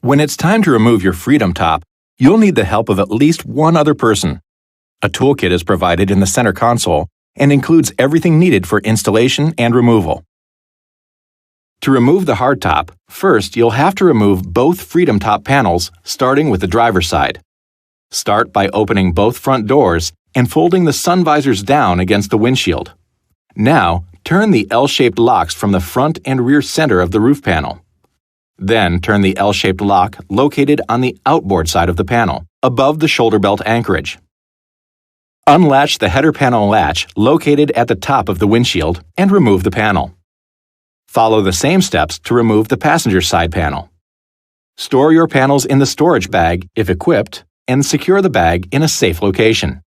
When it's time to remove your Freedom Top, you'll need the help of at least one other person. A toolkit is provided in the center console and includes everything needed for installation and removal. To remove the hardtop, first you'll have to remove both Freedom Top panels, starting with the driver's side. Start by opening both front doors and folding the sun visors down against the windshield. Now, turn the L-shaped locks from the front and rear center of the roof panel. Then turn the L-shaped lock located on the outboard side of the panel, above the shoulder belt anchorage. Unlatch the header panel latch located at the top of the windshield and remove the panel. Follow the same steps to remove the passenger side panel. Store your panels in the storage bag, if equipped, and secure the bag in a safe location.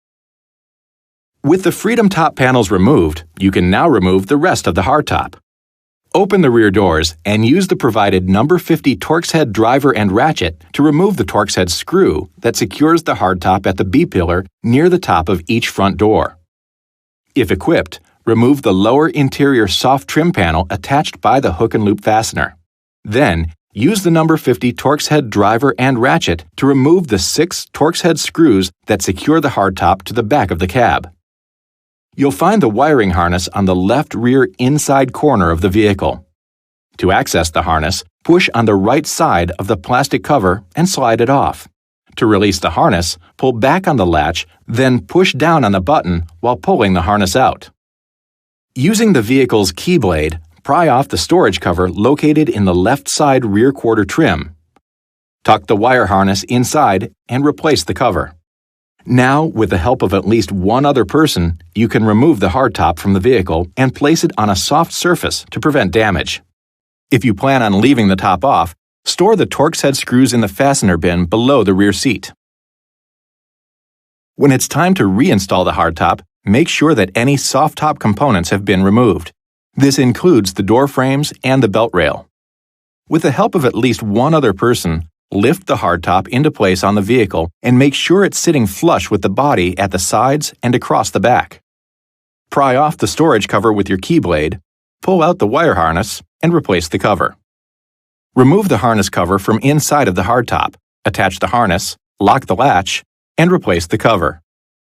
With the Freedom Top panels removed, you can now remove the rest of the hardtop. Open the rear doors and use the provided number 50 Torx head driver and ratchet to remove the Torx head screw that secures the hardtop at the B-pillar near the top of each front door. If equipped, remove the lower interior soft trim panel attached by the hook and loop fastener. Then, use the number 50 Torx head driver and ratchet to remove the 6 Torx head screws that secure the hardtop to the back of the cab. You'll find the wiring harness on the left rear inside corner of the vehicle. To access the harness, push on the right side of the plastic cover and slide it off. To release the harness, pull back on the latch, then push down on the button while pulling the harness out. Using the vehicle's key blade, pry off the storage cover located in the left side rear quarter trim. Tuck the wire harness inside and replace the cover. Now, with the help of at least one other person, you can remove the hardtop from the vehicle and place it on a soft surface to prevent damage. If you plan on leaving the top off, store the Torx head screws in the fastener bin below the rear seat. When it's time to reinstall the hardtop, make sure that any soft top components have been removed. This includes the door frames and the belt rail. With the help of at least one other person, lift the hardtop into place on the vehicle and make sure it's sitting flush with the body at the sides and across the back. Pry off the storage cover with your key blade, pull out the wire harness, and replace the cover. Remove the harness cover from inside of the hardtop, attach the harness, lock the latch, and replace the cover.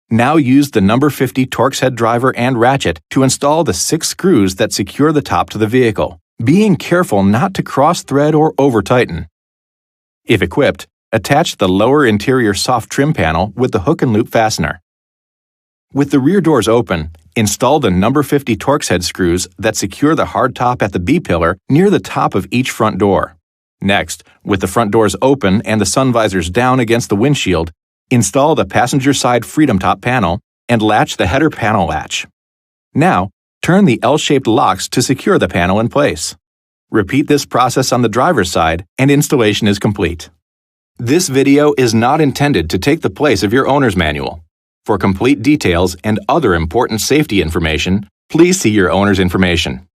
Now use the number 50 Torx head driver and ratchet to install the 6 screws that secure the top to the vehicle, being careful not to cross-thread or over-tighten. If equipped, attach the lower interior soft trim panel with the hook and loop fastener. With the rear doors open, install the number 50 Torx head screws that secure the hardtop at the B-pillar near the top of each front door. Next, with the front doors open and the sun visors down against the windshield, install the passenger side Freedom Top panel and latch the header panel latch. Now, turn the L-shaped locks to secure the panel in place. Repeat this process on the driver's side and installation is complete. This video is not intended to take the place of your owner's manual. For complete details and other important safety information, please see your owner's information.